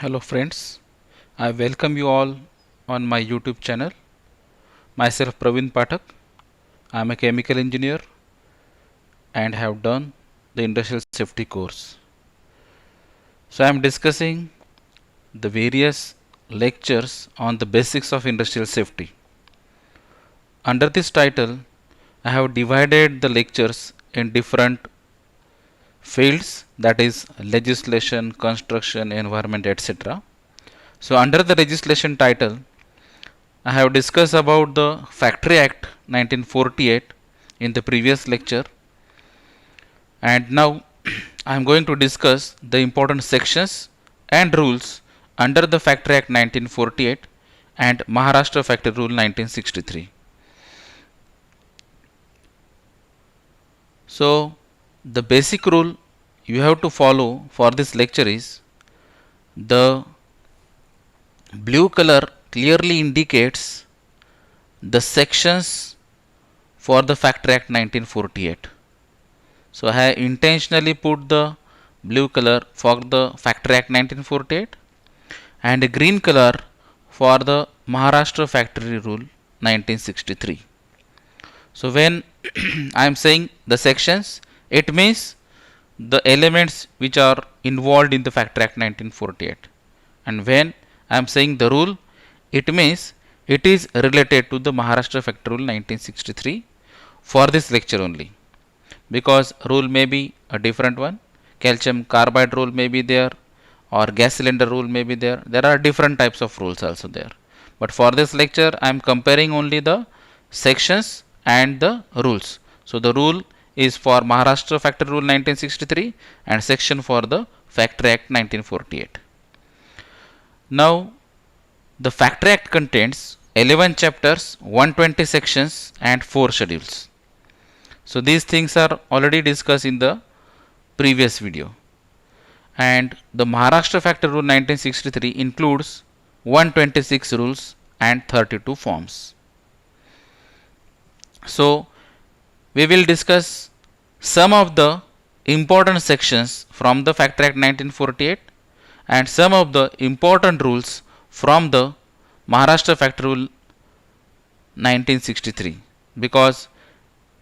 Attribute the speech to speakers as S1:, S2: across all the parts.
S1: Hello friends, I welcome you all on my YouTube channel. Myself Praveen Pathak. I am a chemical engineer and have done the industrial safety course. So I am discussing the various lectures on the basics of industrial safety. Under this title, I have divided the lectures in different fields, that is legislation, construction, environment, etc. So under the legislation title, I have discussed about the Factory Act 1948 in the previous lecture, and now I am going to discuss the important sections and rules under the Factory Act 1948 and Maharashtra Factory Rule 1963. So the basic rule you have to follow for this lecture is the blue color clearly indicates the sections for the Factory Act 1948. So I have intentionally put the blue color for the Factory Act 1948 and a green color for the Maharashtra Factory Rule 1963. So when I am saying the sections, it means the elements which are involved in the Factory Act 1948. And when I am saying the rule, it means it is related to the Maharashtra Factory Rule 1963 for this lecture only, because rule may be a different one. Calcium carbide rule may be there, or gas cylinder rule may be there. There are different types of rules also there, but for this lecture I am comparing only the sections and the rules. So the rule is for Maharashtra Factory Rule 1963 and section for the Factory Act 1948. Now the Factory Act contains 11 chapters, 120 sections and 4 schedules. So these things are already discussed in the previous video. And the Maharashtra Factory Rule 1963 includes 126 rules and 32 forms. So we will discuss some of the important sections from the Factory Act 1948 and some of the important rules from the Maharashtra Factory Rule 1963, because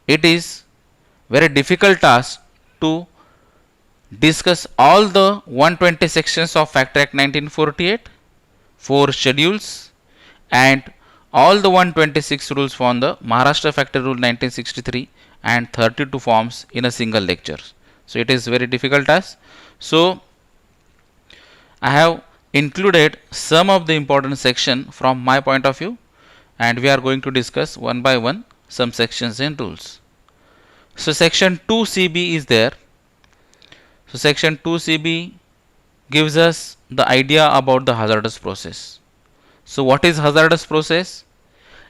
S1: it is very difficult task to discuss all the 120 sections of Factory Act 1948, 4 schedules and all the 126 rules from the Maharashtra Factory Rule 1963 and 32 forms in a single lecture. So it is very difficult task. So I have included some of the important section from my point of view, and we are going to discuss one by one some sections and rules. So section 2CB is there. So section 2CB gives us the idea about the hazardous process. So what is hazardous process?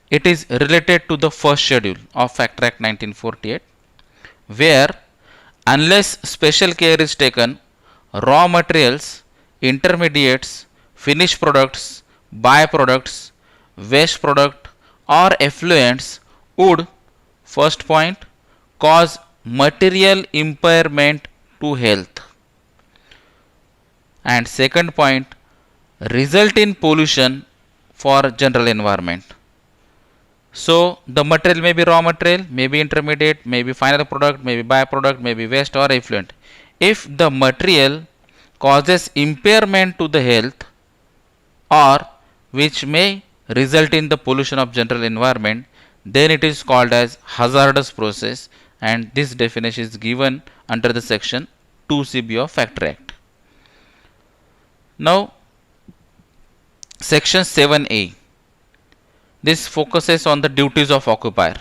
S1: It is related to the first schedule of Factory Act 1948, where unless special care is taken, raw materials, intermediates, finished products, byproducts, waste product or effluents would, first point, cause material impairment to health, and second point, result in pollution for general environment. So the material may be raw material, may be intermediate, may be final product, may be byproduct, may be waste or effluent. If the material causes impairment to the health or which may result in the pollution of general environment, then it is called as hazardous process, and this definition is given under the section 2CB of Factory Act. Now section 7A, this focuses on the duties of occupier.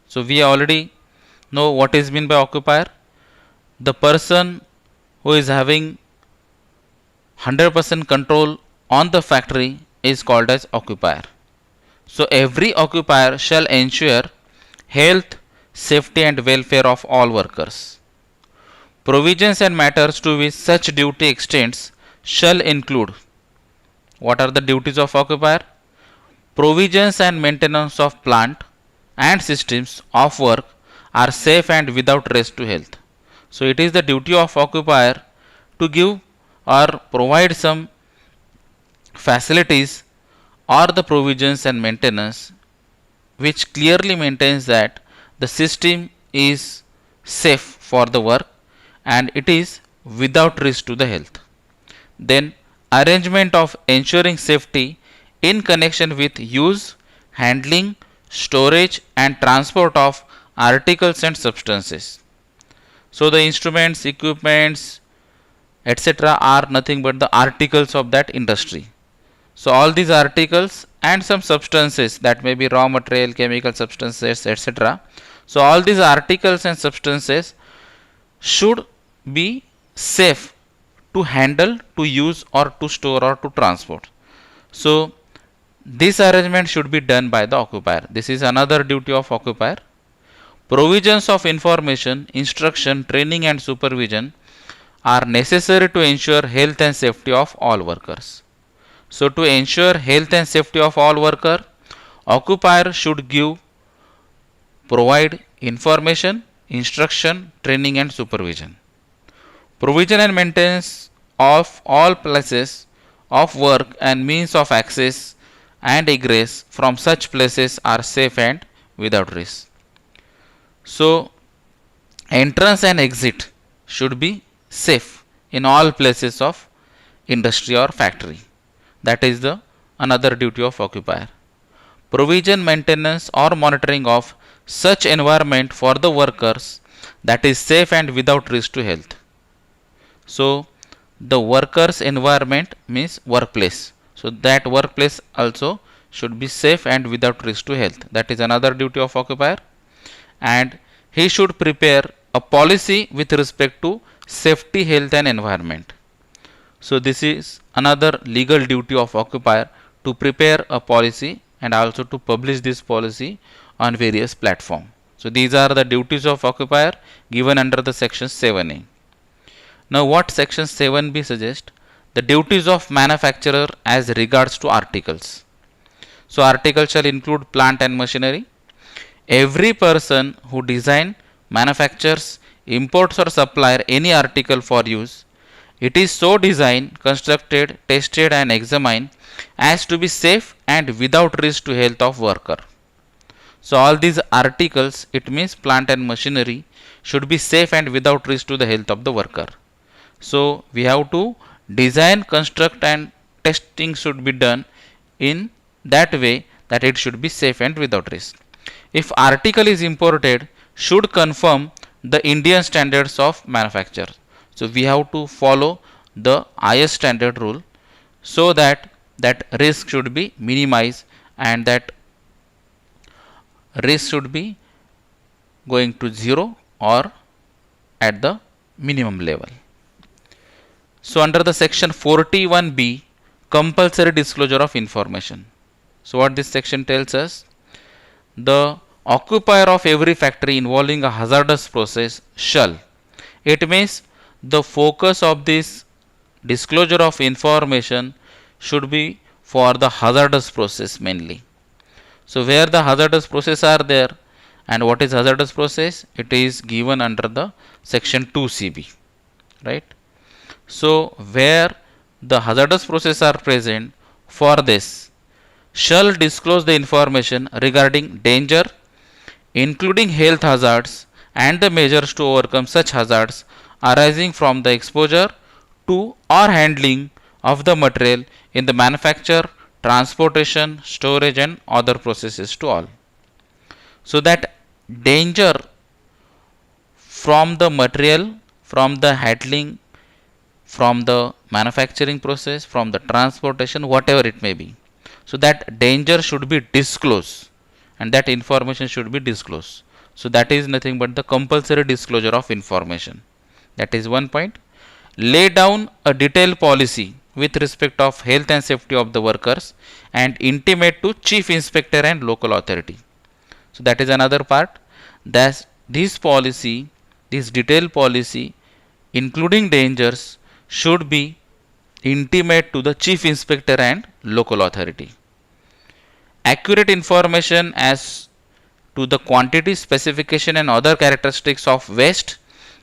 S1: So we already know what is meant by occupier. The person who is having 100% control on the factory is called as occupier. So every occupier shall ensure health, safety and welfare of all workers. Provisions and matters to which such duty extends shall include. What are the duties of occupier? Provisions and maintenance of plant and systems of work are safe and without risk to health. So it is the duty of occupier to give or provide some facilities or the provisions and maintenance which clearly maintains that the system is safe for the work and it is without risk to the health. Then arrangement of ensuring safety in connection with use, handling, storage and transport of articles and substances. So the instruments, equipments, etc. are nothing but the articles of that industry. So all these articles and some substances, that may be raw material, chemical substances, etc. So all these articles and substances should be safe to handle, to use or to store or to transport. So this arrangement should be done by the occupier. This is another duty of occupier. Provisions of information, instruction, training and supervision are necessary to ensure health and safety of all workers. So to ensure health and safety of all workers, occupier should provide information, instruction, training and supervision. Provision and maintenance of all places of work and means of access and egress from such places are safe and without risk. So entrance and exit should be safe in all places of industry or factory. That is the another duty of occupier. Provision, maintenance or monitoring of such environment for the workers that is safe and without risk to health. So the workers environment means workplace. So that workplace also should be safe and without risk to health. That is another duty of occupier. And he should prepare a policy with respect to safety, health and environment. So this is another legal duty of occupier, to prepare a policy and also to publish this policy on various platforms. So these are the duties of occupier given under the section 7A. Now what section 7B suggests? The duties of manufacturer as regards to articles. So articles shall include plant and machinery. Every person who design, manufactures, imports or supplies any article for use, it is so designed, constructed, tested and examined as to be safe and without risk to health of worker. So all these articles, it means plant and machinery, should be safe and without risk to the health of the worker. So we have to design, construct and testing should be done in that way that it should be safe and without risk. If article is imported, should confirm the Indian standards of manufacture. So we have to follow the IS standard rule so that risk should be minimized and that risk should be going to 0 or at the minimum level. So under the section 41B, compulsory disclosure of information. So what this section tells us? The occupier of every factory involving a hazardous process shall. It means the focus of this disclosure of information should be for the hazardous process mainly. So where the hazardous process are there, and what is hazardous process? It is given under the section 2CB, right? So where the hazardous process are present, for this shall disclose the information regarding danger, including health hazards and the measures to overcome such hazards arising from the exposure to or handling of the material in the manufacture, transportation, storage and other processes to all. So that danger from the material, from the handling, from the manufacturing process, from the transportation, whatever it may be. So that danger should be disclosed and that information should be disclosed. So that is nothing but the compulsory disclosure of information. That is one point. Lay down a detailed policy with respect of health and safety of the workers and intimate to chief inspector and local authority. So that is another part. That this policy, this detailed policy, including dangers, should be intimate to the chief inspector and local authority. Accurate information as to the quantity, specification and other characteristics of waste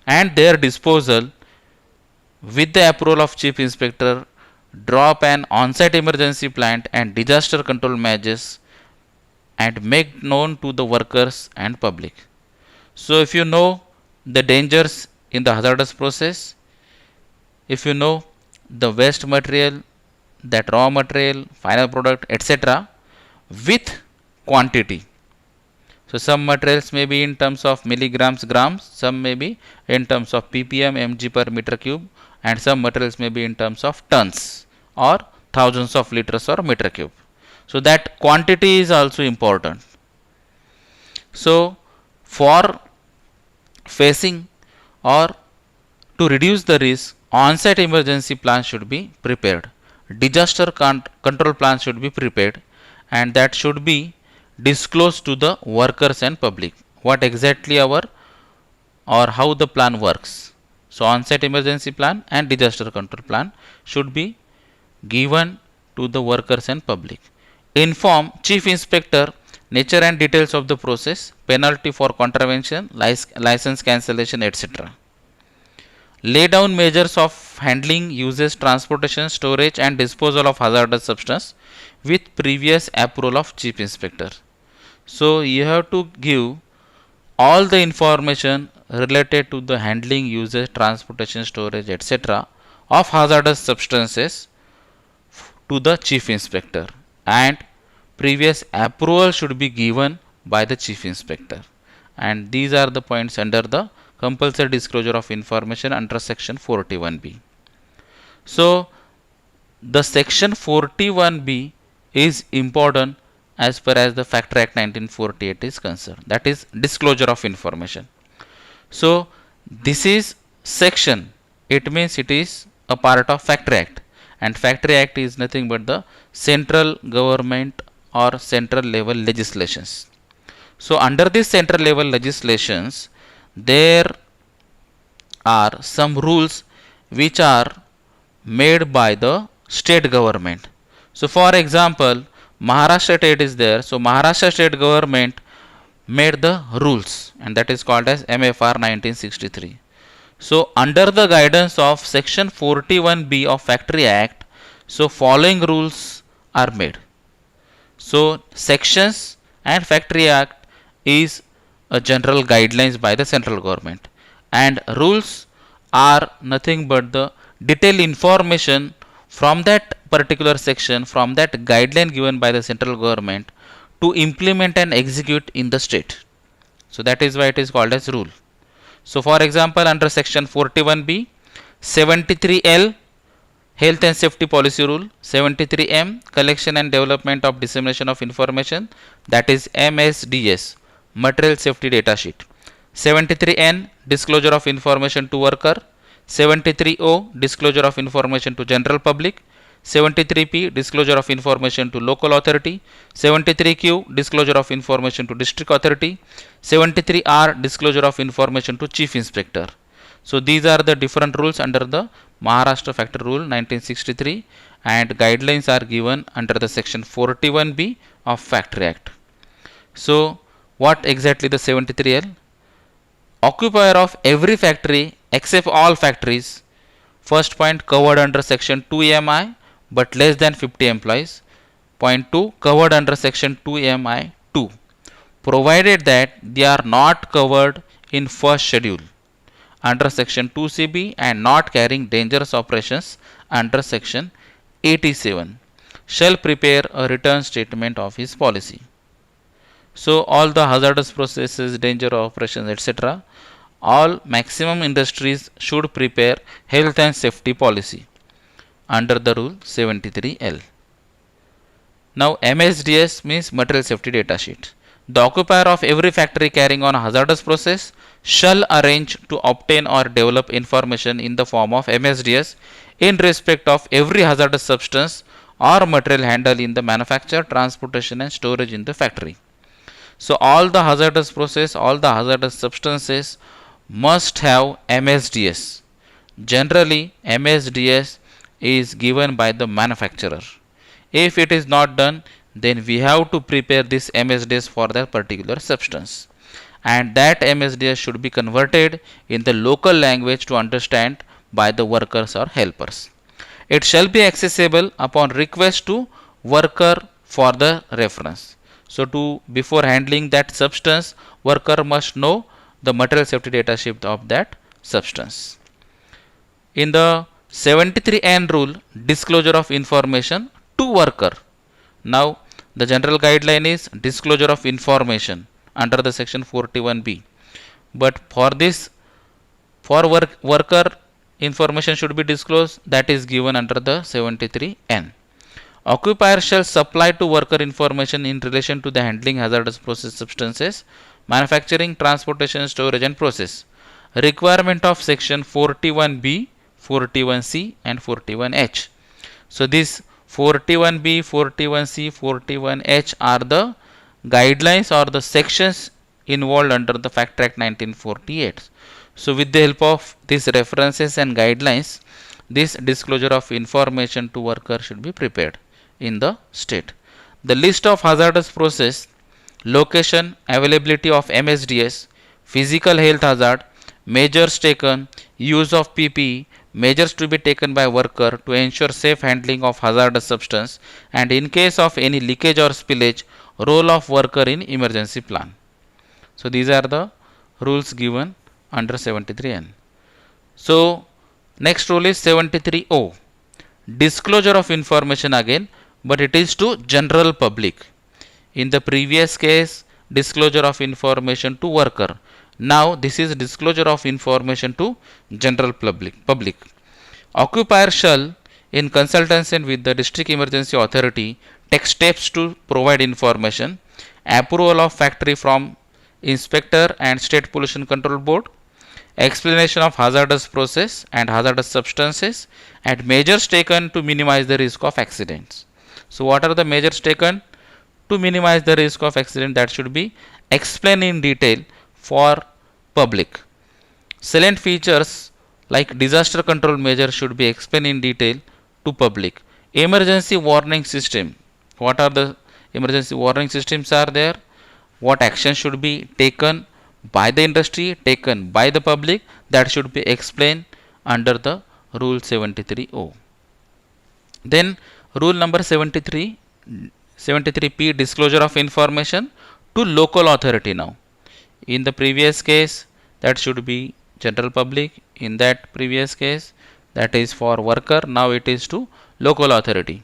S1: and their disposal with the approval of chief inspector draw up an on-site emergency plan and disaster control measures and make known to the workers and public. So if you know the dangers in the hazardous process, if you know the waste material, that raw material, final product, etc., with quantity. So some materials may be in terms of milligrams, grams, some may be in terms of ppm, mg per meter cube, and some materials may be in terms of tons or thousands of liters or meter cube. So that quantity is also important. So for facing or to reduce the risk, on-site emergency plan should be prepared. Disaster control plan should be prepared, and that should be disclosed to the workers and public. What exactly our or how the plan works. So on-site emergency plan and disaster control plan should be given to the workers and public. Inform Chief Inspector nature and details of the process, penalty for contravention, license cancellation, etc. Lay down measures of handling, usage, transportation, storage and disposal of hazardous substance with previous approval of Chief Inspector. So you have to give all the information related to the handling, usage, transportation, storage, etc. of hazardous substances to the Chief Inspector, and previous approval should be given by the Chief Inspector. And these are the points under the compulsory disclosure of information under section 41B. So the section 41B is important as per as the Factory Act 1948 is concerned, that is disclosure of information. So this is section, it means it is a part of Factory Act, and Factory Act is nothing but the central government or central level legislations. So under this central level legislations, there are some rules which are made by the state government. So for example, Maharashtra state is there. So Maharashtra state government made the rules, and that is called as MFR 1963. So under the guidance of section 41B of Factory Act, so following rules are made. So sections and Factory Act is a general guidelines by the central government, and rules are nothing but the detailed information from that particular section, from that guideline given by the central government to implement and execute in the state. So that is why it is called as rule. So for example, under section 41B, 73L Health and Safety Policy Rule, 73M Collection and Development of Dissemination of Information, that is MSDS, Material Safety Data Sheet. 73N Disclosure of Information to Worker. 73O Disclosure of Information to General Public. 73P Disclosure of Information to Local Authority. 73Q Disclosure of Information to District Authority. 73R Disclosure of Information to Chief Inspector. So these are the different rules under the Maharashtra Factory Rule 1963, and guidelines are given under the section 41B of Factory Act. So what exactly the 73L? Occupier of every factory except all factories, first point covered under section 2MI but less than 50 employees. Point 2 covered under section 2MI 2, provided that they are not covered in first schedule under section 2CB and not carrying dangerous operations under section 87, shall prepare a return statement of his policy. So all the hazardous processes, danger operations, etc., all maximum industries should prepare health and safety policy under the rule 73L. Now MSDS means Material Safety Data Sheet. The occupier of every factory carrying on a hazardous process shall arrange to obtain or develop information in the form of MSDS in respect of every hazardous substance or material handled in the manufacture, transportation and storage in the factory. So all the hazardous process, all the hazardous substances must have MSDS. Generally MSDS is given by the manufacturer. If it is not done, then we have to prepare this MSDS for that particular substance, and that MSDS should be converted in the local language to understand by the workers or helpers. It shall be accessible upon request to worker for the reference. So to before handling that substance, worker must know the material safety data sheet of that substance. In the 73N rule, disclosure of information to worker. Now the general guideline is disclosure of information under the section 41B. But for this, for worker information should be disclosed, that is given under the 73N. Occupier shall supply to worker information in relation to the handling hazardous process substances, manufacturing, transportation, storage and process. Requirement of section 41B, 41C and 41H. So this 41B, 41C, 41H are the guidelines or the sections involved under the Factory Act 1948. So with the help of these references and guidelines, this disclosure of information to worker should be prepared in the state. The list of hazardous process, location, availability of MSDS, physical health hazard, measures taken, use of PPE, measures to be taken by worker to ensure safe handling of hazardous substance, and in case of any leakage or spillage, role of worker in emergency plan. So these are the rules given under 73N. So next rule is 73O, disclosure of information again, but it is to general public. In the previous case, disclosure of information to worker. Now this is disclosure of information to general public. Occupier shall, in consultation with the district emergency authority, take steps to provide information, approval of factory from inspector and state pollution control board, explanation of hazardous process and hazardous substances, and measures taken to minimize the risk of accidents. So what are the measures taken to minimize the risk of accident? That should be explained in detail for public. Salient features like disaster control measures should be explained in detail to public. Emergency warning system. What are the emergency warning systems are there? What action should be taken by the industry, taken by the public, that should be explained under the rule 73O. Then rule number 73P, disclosure of information to local authority. Now in the previous case, that should be general public. In that previous case, that is for worker. Now it is to local authority.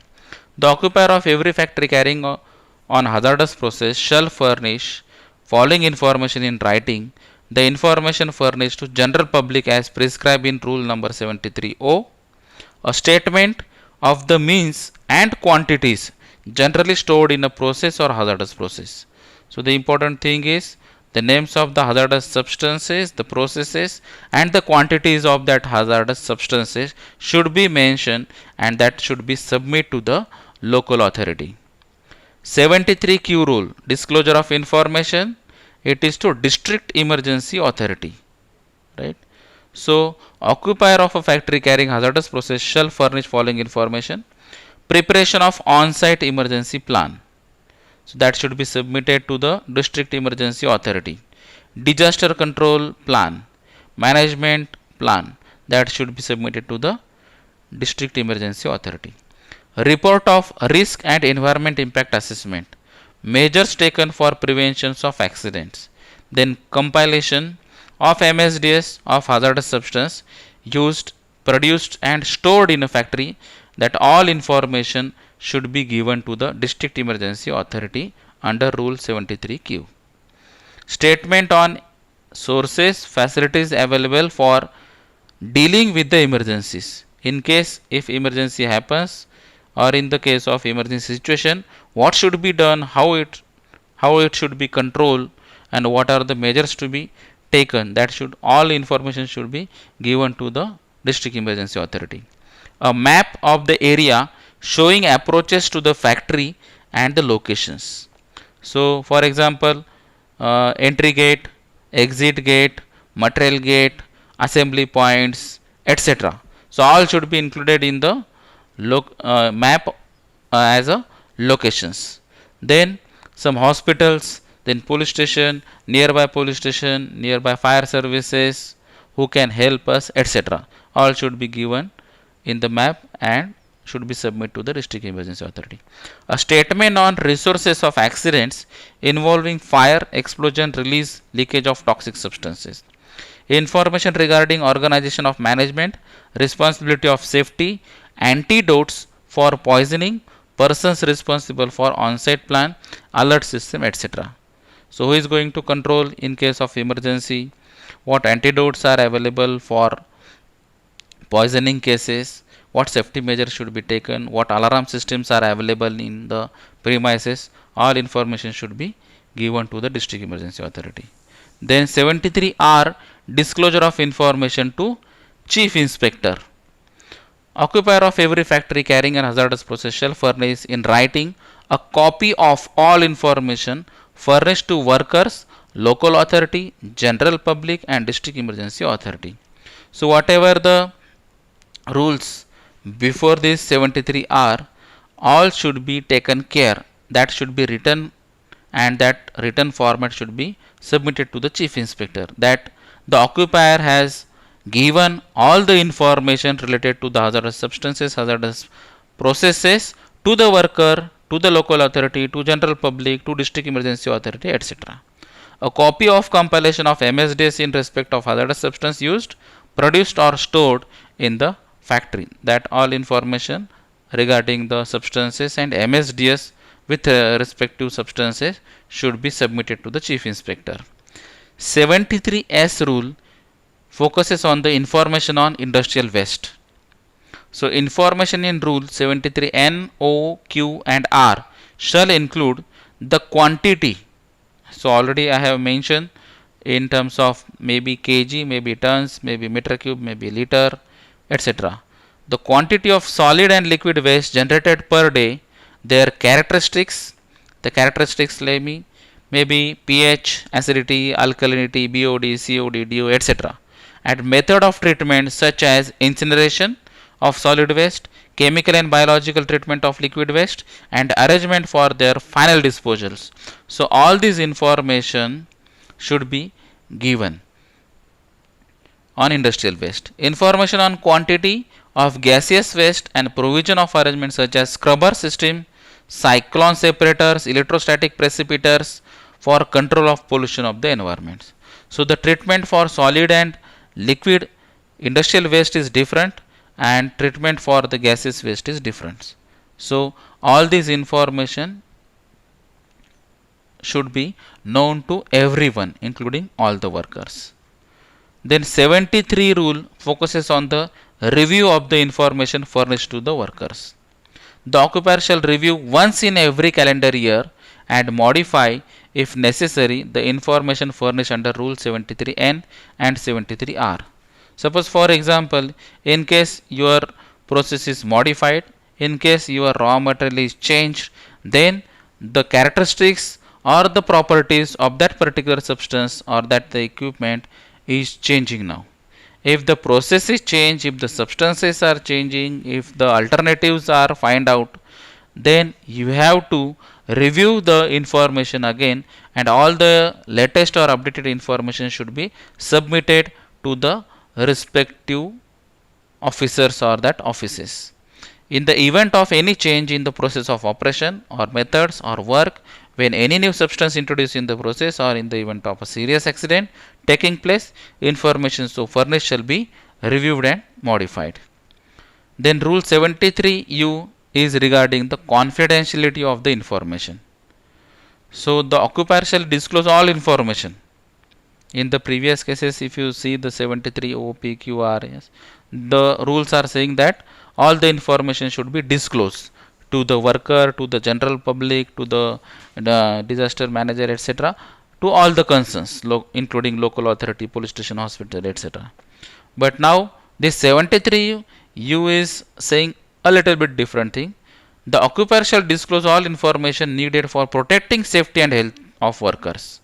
S1: The occupier of every factory carrying on hazardous process shall furnish following information in writing. The information furnished to general public as prescribed in rule number 73O. A statement of the means and quantities generally stored in a process or hazardous process. So the important thing is the names of the hazardous substances, the processes and the quantities of that hazardous substances should be mentioned, and that should be submitted to the local authority. 73Q rule, disclosure of information, it is to district emergency authority, right? So occupier of a factory carrying hazardous process shall furnish following information: preparation of on-site emergency plan, so that should be submitted to the district emergency authority. Disaster control plan, management plan, that should be submitted to the district emergency authority. Report of risk and environment impact assessment, measures taken for prevention of accidents. Then compilation of MSDS of hazardous substance used, produced and stored in a factory, that all information should be given to the district emergency authority under rule 73Q. Statement on sources, facilities available for dealing with the emergencies. In case if emergency happens, or in the case of emergency situation, what should be done, how it should be controlled, and what are the measures to be taken, that should all information should be given to the district emergency authority. A map of the area showing approaches to the factory and the locations. So for example, entry gate, exit gate, material gate, assembly points, etc. So all should be included in the map as a locations. Then some hospitals, then police station, nearby fire services, who can help us, etc. all should be given in the map and should be submitted to the district emergency authority. A statement on resources of accidents involving fire, explosion, release, leakage of toxic substances. Information regarding organization of management, responsibility of safety, antidotes for poisoning, persons responsible for on-site plan, alert system, etc. So who is going to control in case of emergency? What antidotes are available for poisoning cases? What safety measures should be taken? What alarm systems are available in the premises? All information should be given to the district emergency authority. Then 73R, disclosure of information to chief inspector. Occupier of every factory carrying an hazardous process shall furnish in writing a copy of all information furnished to workers, local authority, general public and district emergency authority. So whatever the rules before this 73R, all should be taken care, that should be written, and that written format should be submitted to the chief inspector, that the occupier has given all the information related to the hazardous substances, hazardous processes to the worker, to the local authority, to general public, to district emergency authority, etc. A copy of compilation of MSDS in respect of hazardous substance used, produced or stored in the factory, that all information regarding the substances and MSDS with respective substances should be submitted to the chief inspector. 73S rule focuses on the information on industrial waste. So information in rule 73 N, O, Q and R shall include the quantity. So already I have mentioned in terms of maybe kg, maybe tons, maybe meter cube, maybe liter, etc. The quantity of solid and liquid waste generated per day, their characteristics, the characteristics maybe pH, acidity, alkalinity, BOD, COD, DO, etc. And method of treatment such as incineration of solid waste, chemical and biological treatment of liquid waste, and arrangement for their final disposals. So all this information should be given on industrial waste. Information on quantity of gaseous waste and provision of arrangements such as scrubber system, cyclone separators, electrostatic precipitors for control of pollution of the environment. So the treatment for solid and liquid industrial waste is different, and treatment for the gaseous waste is different. So all this information should be known to everyone, including all the workers. Then 73 rule focuses on the review of the information furnished to the workers. The occupier shall review once in every calendar year and modify if necessary the information furnished under rule 73N and 73R. Suppose for example, in case your process is modified, in case your raw material is changed, then the characteristics or the properties of that particular substance or that the equipment is changing now. If the process is changed, if the substances are changing, if the alternatives are find out, then you have to review the information again, and all the latest or updated information should be submitted to the respective officers or that offices. In the event of any change in the process of operation or methods or work, when any new substance introduced in the process or in the event of a serious accident taking place, information so furnished shall be reviewed and modified. Then rule 73U is regarding the confidentiality of the information. So the occupier shall disclose all information. In the previous cases, if you see the 73 OPQRS, the rules are saying that all the information should be disclosed to the worker, to the general public, to the disaster manager, etc., to all the concerns, including local authority, police station, hospital, etc. But now this 73U is saying a little bit different thing. The occupier shall disclose all information needed for protecting safety and health of workers.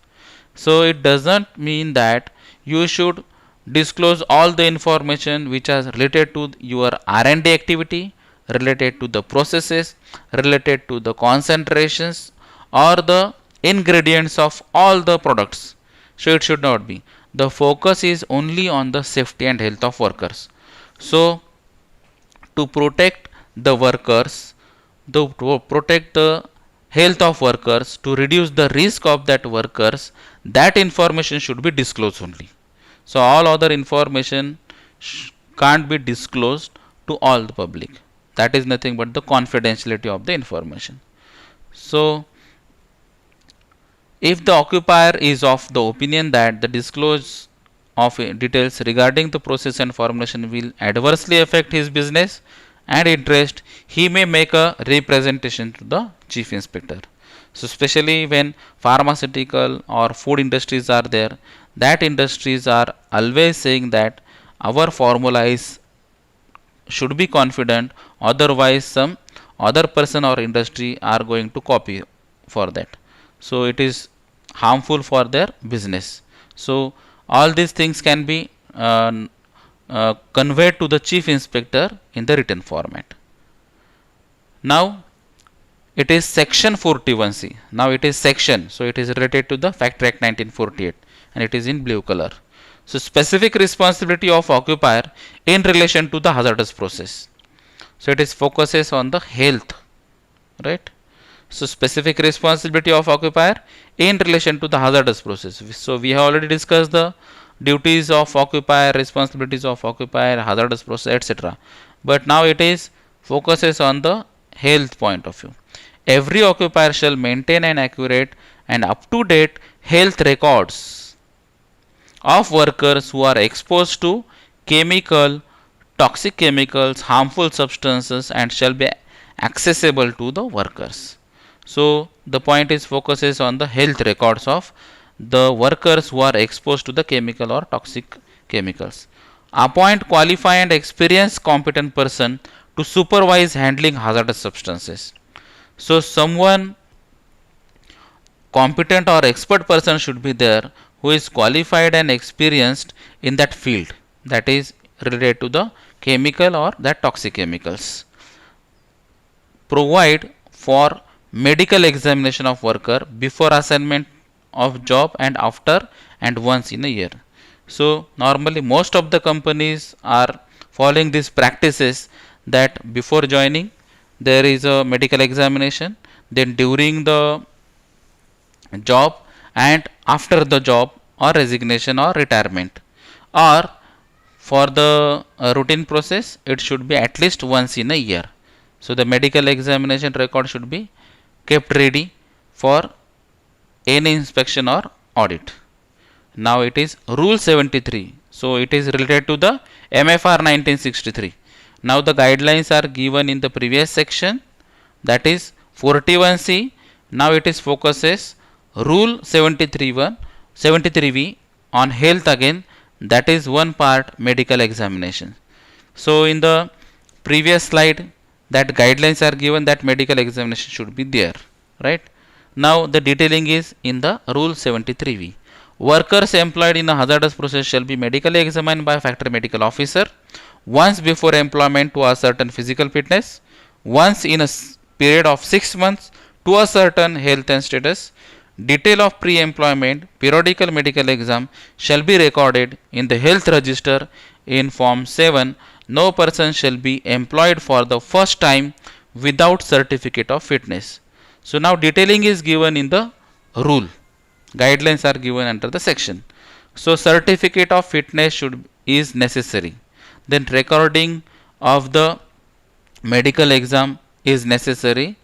S1: So it doesn't mean that you should disclose all the information which is related to your R&D activity, related to the processes, related to the concentrations or the ingredients of all the products. So it should not be. The focus is only on the safety and health of workers. So to protect the workers, to protect the health of workers, to reduce the risk of that workers, that information should be disclosed only. So all other information can't be disclosed to all the public. That is nothing but the confidentiality of the information. So if the occupier is of the opinion that the disclosure of details regarding the process and formulation will adversely affect his business and interest, he may make a representation to the chief inspector. So especially when pharmaceutical or food industries are there, that industries are always saying that our formula is should be confident, otherwise some other person or industry are going to copy for that. So it is harmful for their business. So all these things can be conveyed to the chief inspector in the written format. Now it is section 41C. Now it is section, so it is related to the Factory Act 1948 and it is in blue color. So specific responsibility of occupier in relation to the hazardous process. So it is focuses on the health, right? So specific responsibility of occupier in relation to the hazardous process. So we have already discussed the duties of occupier, responsibilities of occupier, hazardous process, etc. But now it is focuses on the health point of view. Every occupier shall maintain an accurate and up to date health records of workers who are exposed to chemical, toxic chemicals, harmful substances, and shall be accessible to the workers. So the point is focuses on the health records of the workers who are exposed to the chemical or toxic chemicals. Appoint qualified and experienced competent person to supervise handling hazardous substances. So someone competent or expert person should be there who is qualified and experienced in that field, that is related to the chemical or that toxic chemicals. Provide for medical examination of worker before assignment of job and after and once in a year. So normally most of the companies are following these practices that before joining there is a medical examination, then during the job and after the job or resignation or retirement, or for the routine process it should be at least once in a year. So the medical examination record should be kept ready for any inspection or audit. Now it is rule 73. So it is related to the MFR 1963. Now the guidelines are given in the previous section, that is 41C. Now it is focuses rule 73V on health again, that is one part medical examination. So in the previous slide that guidelines are given that medical examination should be there, right? Now the detailing is in the rule 73V. Workers employed in a hazardous process shall be medically examined by factory medical officer once before employment to a certain physical fitness, once in a period of 6 months to a certain health and status. Detail of pre-employment periodical medical exam shall be recorded in the health register in form 7. No person shall be employed for the first time without certificate of fitness. So now detailing is given in the rule. Guidelines are given under the section. So certificate of fitness is necessary. Then recording of the medical exam is necessary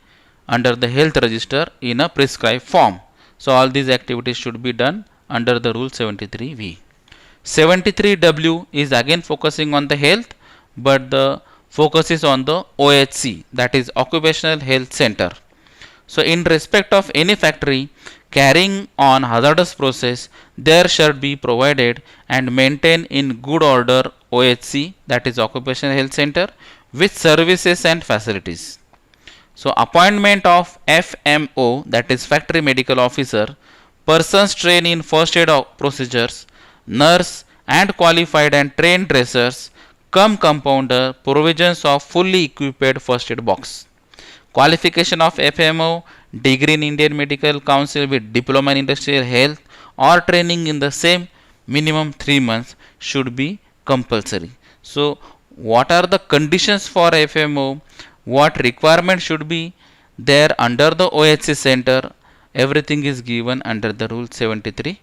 S1: under the health register in a prescribed form. So all these activities should be done under the rule 73V. 73W is again focusing on the health, but the focus is on the OHC, that is Occupational Health Center. So in respect of any factory carrying on hazardous process, there should be provided and maintained in good order OHC, that is Occupational Health Center, with services and facilities. So appointment of FMO, that is Factory Medical Officer, persons trained in first aid procedures, nurse and qualified and trained dressers, come compounder, provisions of fully equipped first aid box. Qualification of FMO, degree in Indian Medical Council with diploma in industrial health or training in the same minimum 3 months should be compulsory. So what are the conditions for FMO? what requirement should be there under the OHC center, everything is given under the rule 73W.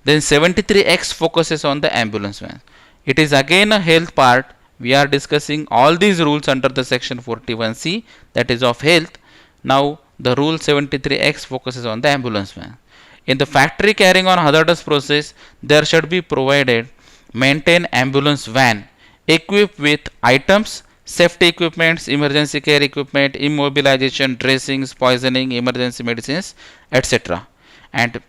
S1: Then 73X focuses on the ambulance van. It is again a health part. We are discussing all these rules under the section 41C, that is of health. Now the rule 73X focuses on the ambulance van. In the factory carrying on hazardous process, there should be provided maintain ambulance van equipped with items, safety equipments, emergency care equipment, immobilization, dressings, poisoning, emergency medicines, etc. and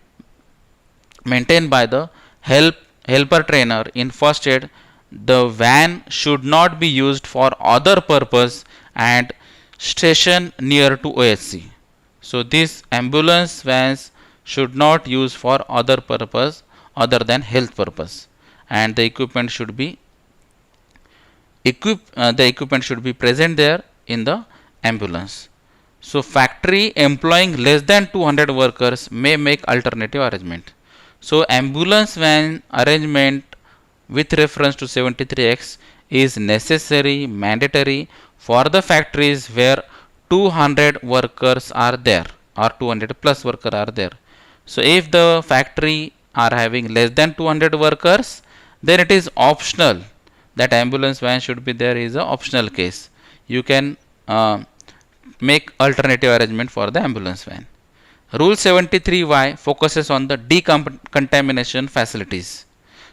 S1: maintained by the helper trainer in first aid. The van should not be used for other purpose and station near to OHC. So these ambulance vans should not use for other purpose other than health purpose, and the equipment should be present there in the ambulance. So factory employing less than 200 workers may make alternative arrangement. So ambulance van arrangement with reference to 73X is necessary, mandatory for the factories where 200 workers are there or 200 plus workers are there. So if the factory are having less than 200 workers, then it is optional. That ambulance van should be there is a optional case. You can make alternative arrangement for the ambulance van. Rule 73Y focuses on the decontamination facilities.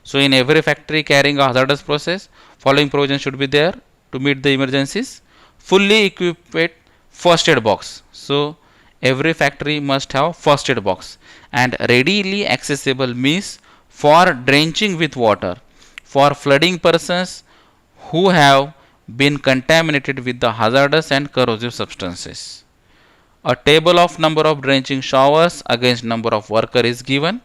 S1: So in every factory carrying a hazardous process, following provision should be there to meet the emergencies. Fully equipped with first aid box. So every factory must have first aid box, and readily accessible means for drenching with water for flooding persons who have been contaminated with the hazardous and corrosive substances. A table of number of drenching showers against number of worker is given.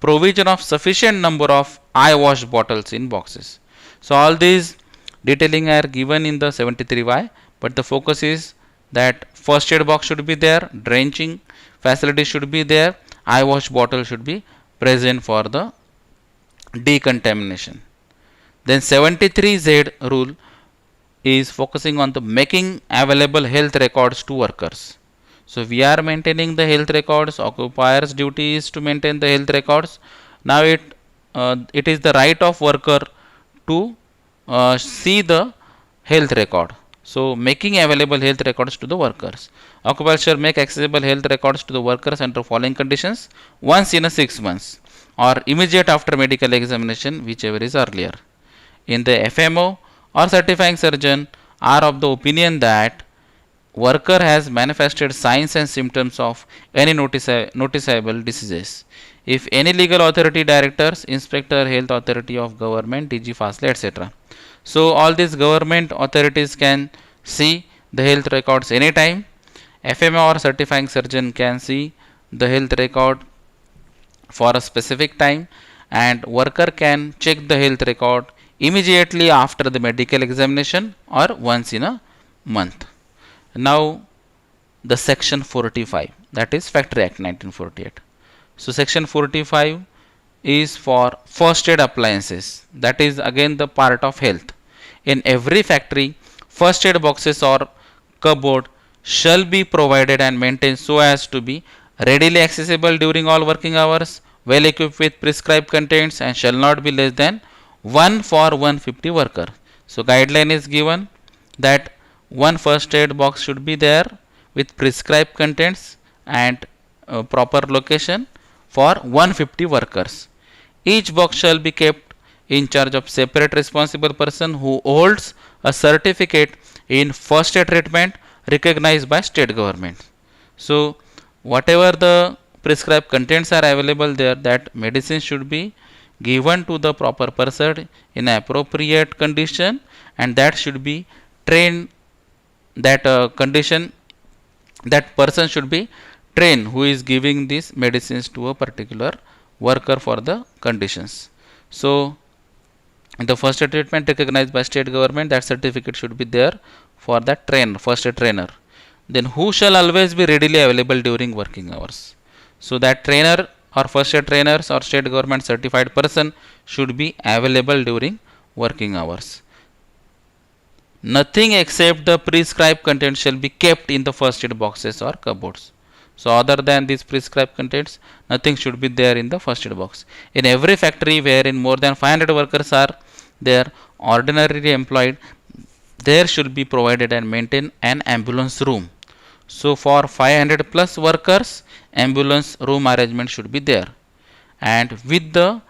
S1: Provision of sufficient number of eye wash bottles in boxes. So all these detailing are given in the 73Y, but the focus is that first aid box should be there, drenching facility should be there, eye wash bottle should be present for the decontamination. Then 73Z rule is focusing on the making available health records to workers. So we are maintaining the health records. Occupier's duty is to maintain the health records. Now it is the right of worker to see the health record. So making available health records to the workers. Occupier shall make accessible health records to the workers under following conditions: once in a 6 months or immediate after medical examination, whichever is earlier. In the FMO or certifying surgeon are of the opinion that worker has manifested signs and symptoms of any noticeable diseases. If any legal authority, directors, inspector, health authority of government, DG, FASLE, etc. So all these government authorities can see the health records anytime. FMO or certifying surgeon can see the health record for a specific time, and worker can check the health record immediately after the medical examination or once in a month. Now the section 45, that is Factory Act 1948. So section 45 is for first aid appliances, that is again the part of health. In every factory, first aid boxes or cupboard shall be provided and maintained so as to be readily accessible during all working hours, well equipped with prescribed contents, and shall not be less than 1 for 150 worker. So guideline is given that one first aid box should be there with prescribed contents and proper location for 150 workers. Each box shall be kept in charge of separate responsible person who holds a certificate in first aid treatment recognized by state government. So whatever the prescribed contents are available there, that medicine should be given to the proper person in appropriate condition, and that should be trained, that condition, that person should be trained who is giving these medicines to a particular worker for the conditions. So the first aid treatment recognized by state government, that certificate should be there for that trainer, first aid trainer. Then who shall always be readily available during working hours. So that trainer or first aid trainers or state government certified person should be available during working hours. Nothing except the prescribed content shall be kept in the first aid boxes or cupboards. So other than these prescribed contents, nothing should be there in the first aid box. In every factory wherein more than 500 workers are there ordinarily employed, there should be provided and maintained an ambulance room. So for 500 plus workers, ambulance room arrangement should be there. And with the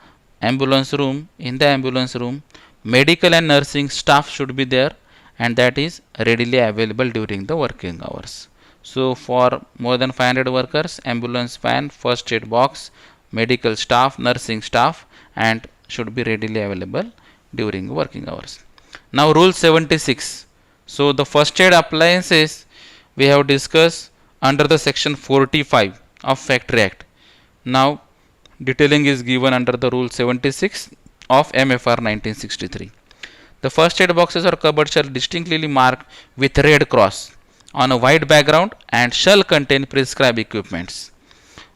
S1: ambulance room, in the ambulance room, medical and nursing staff should be there, and that is readily available during the working hours. So for more than 500 workers, ambulance van, first aid box, medical staff, nursing staff, and should be readily available during working hours. Now rule 76. So the first aid appliances we have discussed under the section 45 of Factory Act. Now detailing is given under the rule 76 of MFR 1963. The first aid boxes or cupboards shall distinctly marked with red cross on a white background and shall contain prescribed equipments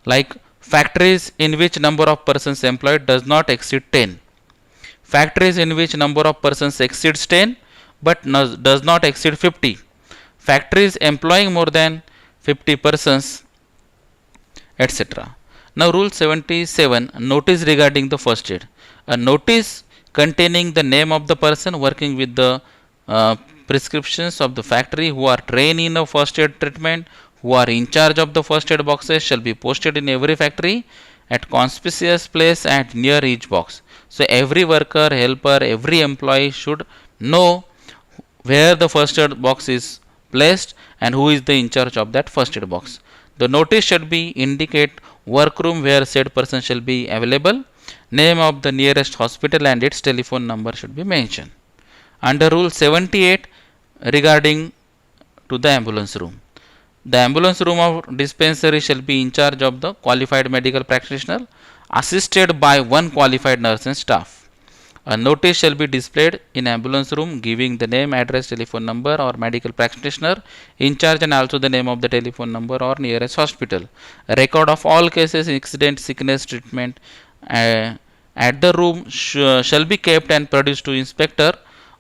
S1: like factories in which number of persons employed does not exceed 10, factories in which number of persons exceeds 10 but does not exceed 50, factories employing more than 50 persons, etc. Now rule 77, notice regarding the first aid. A notice containing the name of the person working with the prescriptions of the factory who are trained in a first aid treatment, who are in charge of the first aid boxes shall be posted in every factory at conspicuous place and near each box. So every worker, helper, every employee should know where the first aid box is placed and who is the in charge of that first aid box. The notice should be indicate workroom where said person shall be available, name of the nearest hospital and its telephone number should be mentioned. Under rule 78 regarding to the ambulance room. The ambulance room of dispensary shall be in charge of the qualified medical practitioner assisted by one qualified nurse and staff. A notice shall be displayed in ambulance room giving the name, address, telephone number or medical practitioner in charge and also the name of the telephone number or nearest hospital. A record of all cases, accident, sickness, treatment at the room shall be kept and produced to inspector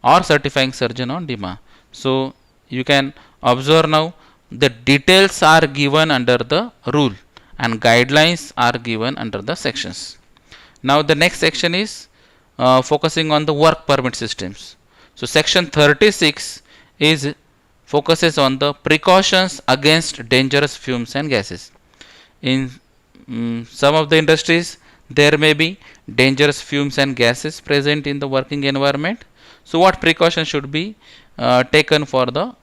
S1: or certifying surgeon on demand. So you can observe now the details are given under the rule and guidelines are given under the sections. Now the next section is focusing on the work permit systems. So section 36 is focuses on the precautions against dangerous fumes and gases. In some of the industries there may be dangerous fumes and gases present in the working environment. So what precautions should be taken for the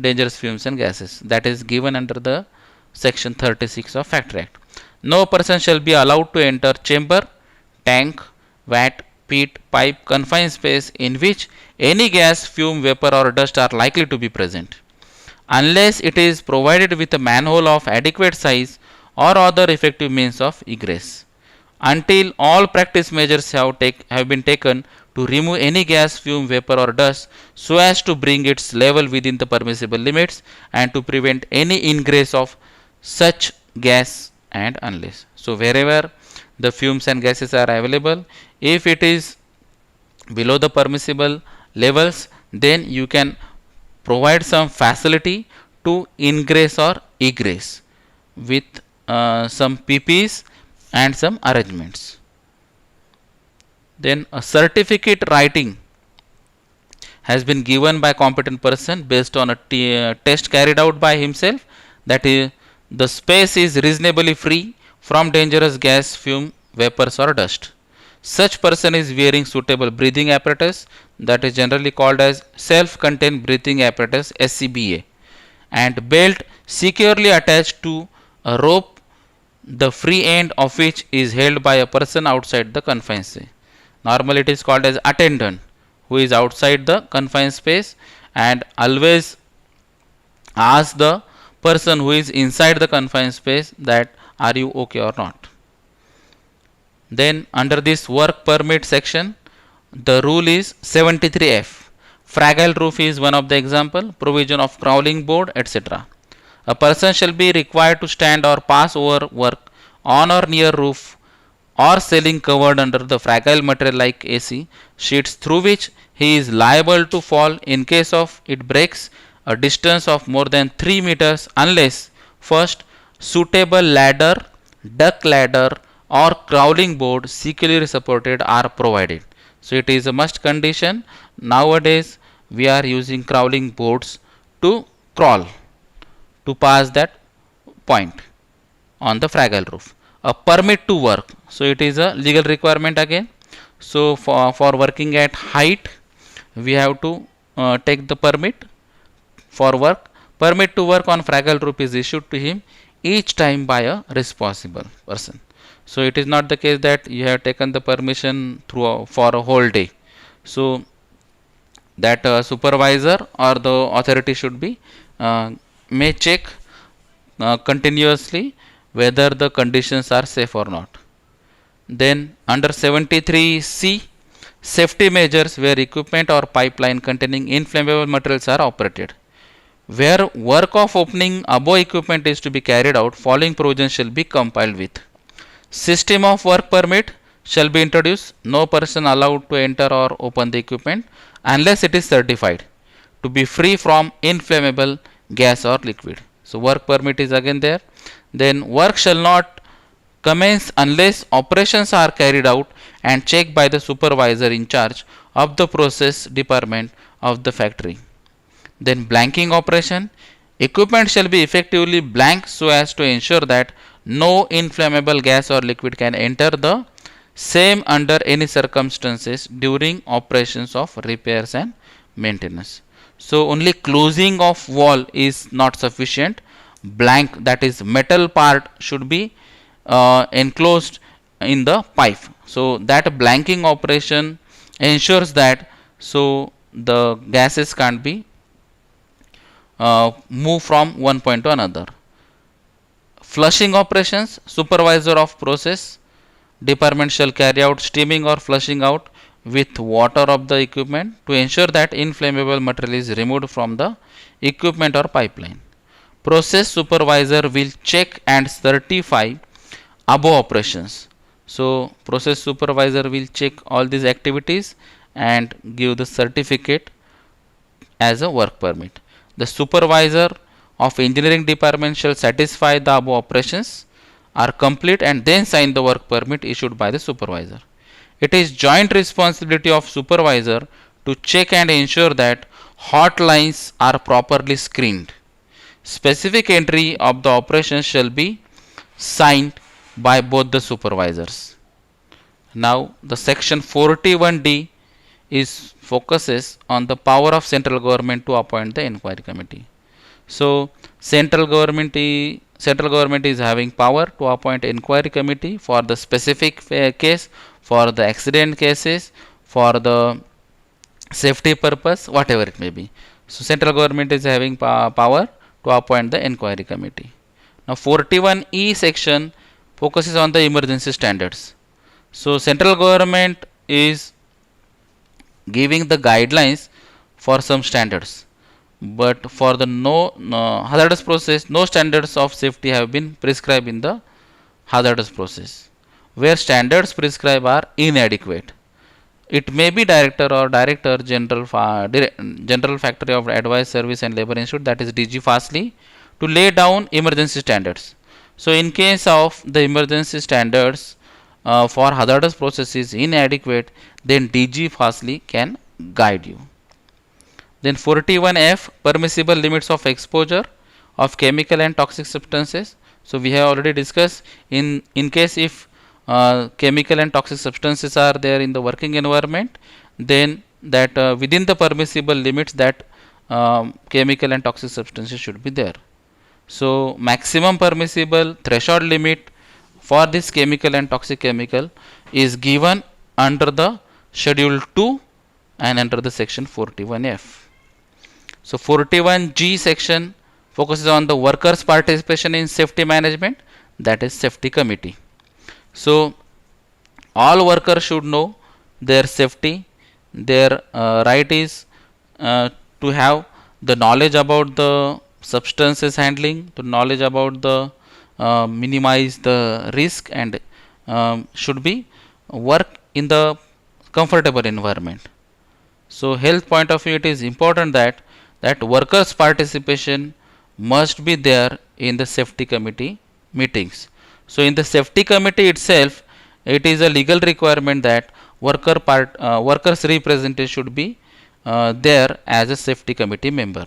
S1: dangerous fumes and gases, that is given under the section 36 of Factory Act. No person shall be allowed to enter chamber, tank, vat, pit, pipe, confined space in which any gas, fume, vapor or dust are likely to be present unless it is provided with a manhole of adequate size or other effective means of egress. Until all practice measures have been taken to remove any gas, fume, vapor or dust so as to bring its level within the permissible limits and to prevent any ingress of such gas and unless. So wherever the fumes and gases are available, if it is below the permissible levels, then you can provide some facility to ingress or egress with some PPs and some arrangements. Then a certificate writing has been given by competent person based on a test carried out by himself, that is the space is reasonably free from dangerous gas, fume, vapors or dust. Such person is wearing suitable breathing apparatus, that is generally called as self-contained breathing apparatus SCBA, and belt securely attached to a rope, the free end of which is held by a person outside the confined space. Normally it is called as attendant who is outside the confined space, and always ask the person who is inside the confined space that are you okay or not. Then under this work permit section, the rule is 73F. Fragile roof is one of the example, provision of crawling board, etc. A person shall be required to stand or pass over work on or near roof or ceiling covered under the fragile material like AC sheets through which he is liable to fall in case of it breaks a distance of more than 3 meters unless first suitable ladder, duck ladder or crawling board securely supported are provided. So it is a must condition. Nowadays we are using crawling boards to crawl to pass that point on the fragile roof. A permit to work. So it is a legal requirement again. So for working at height, we have to take the permit for work. Permit to work on fragile roof is issued to him each time by a responsible person. So it is not the case that you have taken the permission through for a whole day. So that supervisor or the authority should be may check continuously whether the conditions are safe or not. Then under 73C, safety measures where equipment or pipeline containing inflammable materials are operated. Where work of opening above equipment is to be carried out, following provisions shall be complied with. System of work permit shall be introduced. No person allowed to enter or open the equipment unless it is certified to be free from inflammable gas or liquid. So work permit is again there. Then work shall not commence unless operations are carried out and checked by the supervisor in charge of the process department of the factory. Then blanking operation. Equipment shall be effectively blank so as to ensure that no inflammable gas or liquid can enter the same under any circumstances during operations of repairs and maintenance. So only closing of wall is not sufficient. Blank, that is metal part, should be enclosed in the pipe. So that blanking operation ensures that so the gases can't be move from one point to another. Flushing operations. Supervisor of process department shall carry out steaming or flushing out with water of the equipment to ensure that inflammable material is removed from the equipment or pipeline. Process supervisor will check and certify above operations. So process supervisor will check all these activities and give the certificate as a work permit. The supervisor of engineering department shall satisfy the above operations are complete and then sign the work permit issued by the supervisor. It is joint responsibility of supervisor to check and ensure that hot lines are properly screened. Specific entry of the operations shall be signed by both the supervisors. Now the section 41D is focuses on the power of central government to appoint the inquiry committee. So central government is having power to appoint inquiry committee for the specific case, for the accident cases, for the safety purpose, whatever it may be. So central government is having power to appoint the inquiry committee. Now 41E section focuses on the emergency standards. So central government is giving the guidelines for some standards, but for the no hazardous process, no standards of safety have been prescribed in the hazardous process. Where standards prescribed are inadequate, it may be director or director general general factory of advice service and labor institute, that is DG Fastly, to lay down emergency standards. So in case of the emergency standards for hazardous process is inadequate, then DG Fastly can guide you. Then 41F, permissible limits of exposure of chemical and toxic substances. So we have already discussed in case if chemical and toxic substances are there in the working environment, then that within the permissible limits that chemical and toxic substances should be there. So maximum permissible threshold limit for this chemical and toxic chemical is given under the schedule 2 and under the section 41F. So 41G section focuses on the workers' participation in safety management, that is safety committee. So all workers should know their safety. Their right is to have the knowledge about the substances handling, to knowledge about the minimize the risk and should be work in the comfortable environment. So health point of view, it is important that workers participation must be there in the safety committee meetings. So in the safety committee itself, it is a legal requirement that workers representative should be there as a safety committee member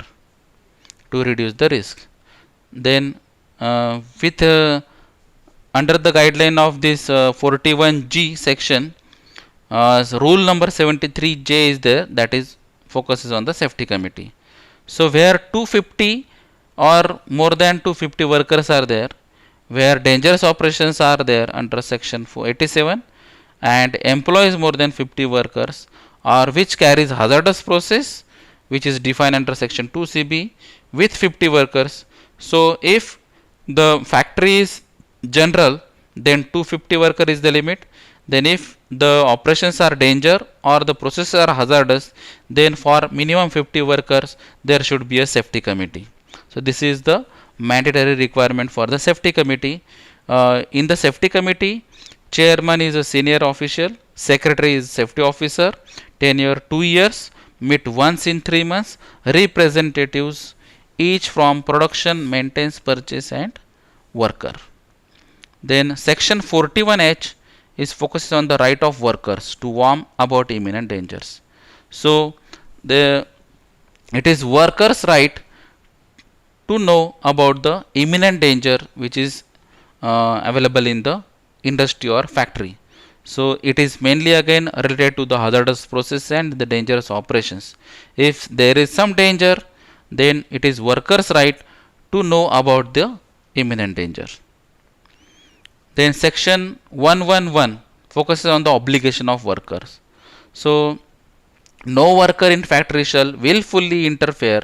S1: to reduce the risk. Then with under the guideline of this 41G section, rule number 73J is there, that is focuses on the safety committee. So where 250 or more than 250 workers are there, where dangerous operations are there under section 487, and employs more than 50 workers, or which carries hazardous process, which is defined under section 2CB with 50 workers. So if the factory is general, then 250 worker is the limit. Then if the operations are danger or the processes are hazardous, then for minimum 50 workers there should be a safety committee. So this is the mandatory requirement for the safety committee. In the safety committee, chairman is a senior official, secretary is safety officer, tenure 2 years, meet once in 3 months, representatives each from production, maintenance, purchase and worker. Then section 41H is focused on the right of workers to warn about imminent dangers. So it is workers' right to know about the imminent danger which is available in the industry or factory. So it is mainly again related to the hazardous process and the dangerous operations. If there is some danger, then it is workers' right to know about the imminent danger. Then section 111 focuses on the obligation of workers. So no worker in factory shall willfully interfere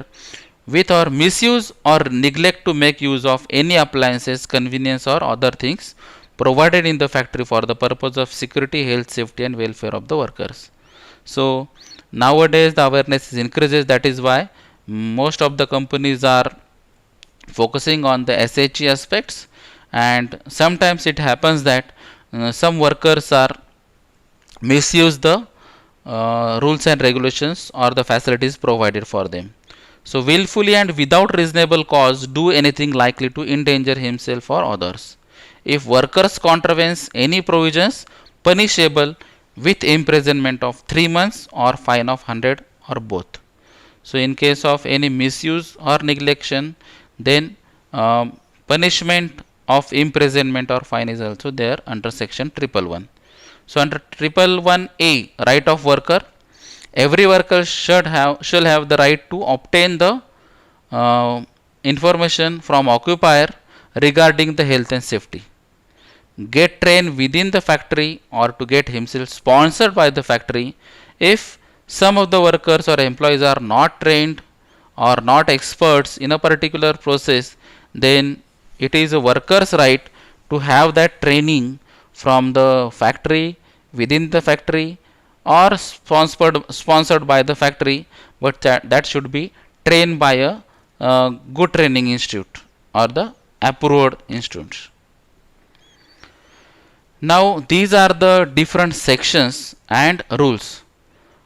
S1: with or misuse or neglect to make use of any appliances, convenience or other things provided in the factory for the purpose of security, health, safety and welfare of the workers. So nowadays the awareness is increases, that is why most of the companies are focusing on the SHE aspects, and sometimes it happens that some workers are misuse the rules and regulations or the facilities provided for them. So willfully and without reasonable cause do anything likely to endanger himself or others. If workers contravenes any provisions, punishable with imprisonment of 3 months or fine of 100 or both. So in case of any misuse or neglection, then punishment of imprisonment or fine is also there under section 111. So under 111A, right of worker, every worker shall have the right to obtain the information from occupier regarding the health and safety, get trained within the factory or to get himself sponsored by the factory. If some of the workers or employees are not trained or not experts in a particular process, then it is a worker's right to have that training from the factory, within the factory or sponsored by the factory, but that should be trained by a good training institute or the approved institute. Now these are the different sections and rules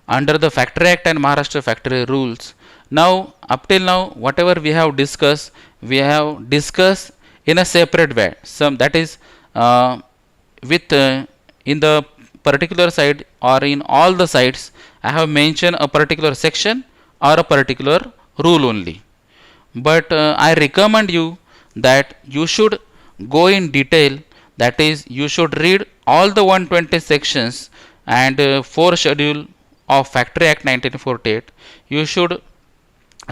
S1: under the Factory Act and Maharashtra Factory Rules. Now up till now whatever we have discussed in a separate way. Some that is with in the particular side or in all the sites I have mentioned a particular section or a particular rule only. But I recommend you that you should go in detail, that is you should read all the 120 sections and 4 schedule of Factory Act 1948. You should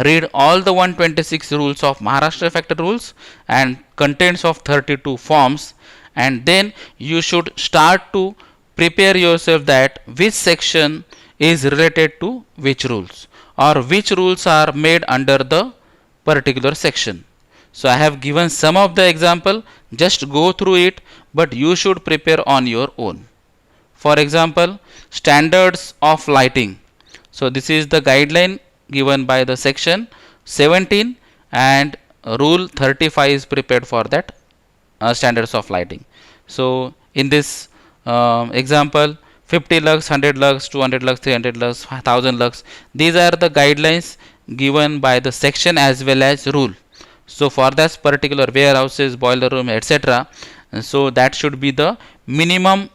S1: read all the 126 rules of Maharashtra Factory Rules and contents of 32 forms, and then you should start to prepare yourself that which section is related to which rules or which rules are made under the particular section. So I have given some of the example, just go through it, but you should prepare on your own. For example, standards of lighting. So this is the guideline given by the section 17 and rule 35 is prepared for that standards of lighting. So in this Example 50 lux, 100 lux, 200 lux, 300 lux, 1000 lux. These are the guidelines given by the section as well as rule. So for that particular warehouses, boiler room, etc. So that should be the minimum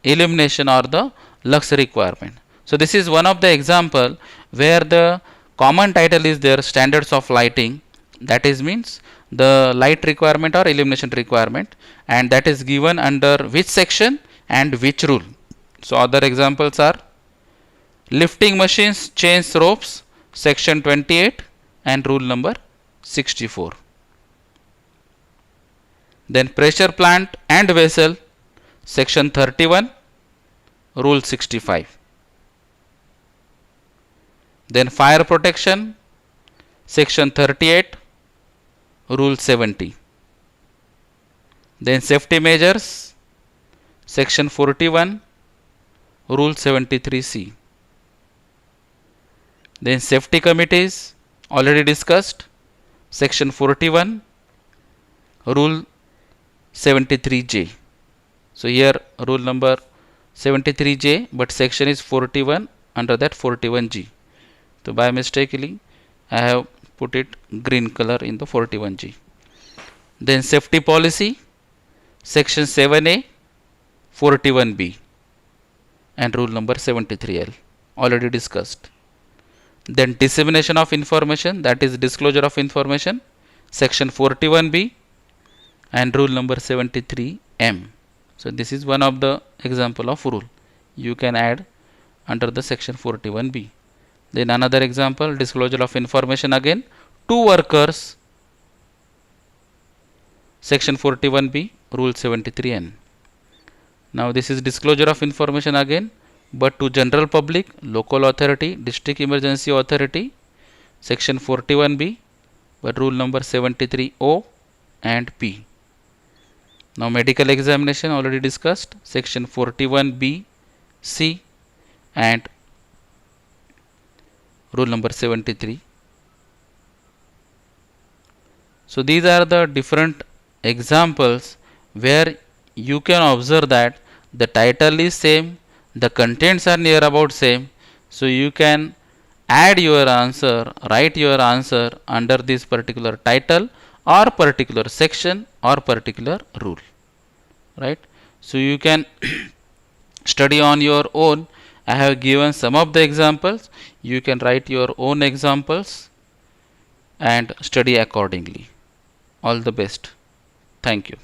S1: illumination or the lux requirement. So this is one of the example where the common title is there, standards of lighting. That is means the light requirement or illumination requirement, and that is given under which section and which rule. So other examples are lifting machines, chains, ropes, section 28 and rule number 64. Then pressure plant and vessel, section 31, rule 65. Then fire protection, section 38, rule 70. Then safety measures, section 41, rule 73C. Then safety committees, already discussed, section 41, rule 73J. So here rule number 73J, but section is 41, under that 41G. So by mistakenly I have put it green color in the 41G. Then safety policy, section 7A, 41B and rule number 73L, already discussed. Then dissemination of information, that is disclosure of information, section 41B and rule number 73M. So this is one of the example of rule you can add under the section 41B. Then another example, disclosure of information, again to workers, section 41B, rule 73N. Now this is disclosure of information again, but to general public, local authority, district emergency authority, section 41B, but rule number 73O and P. Now medical examination, already discussed, section 41B, C and rule number 73. So these are the different examples where you can observe that the title is same, the contents are near about same. So you can add your answer, write your answer under this particular title or particular section or particular rule, right? So you can study on your own. I have given some of the examples. You can write your own examples and study accordingly. All the best. Thank you.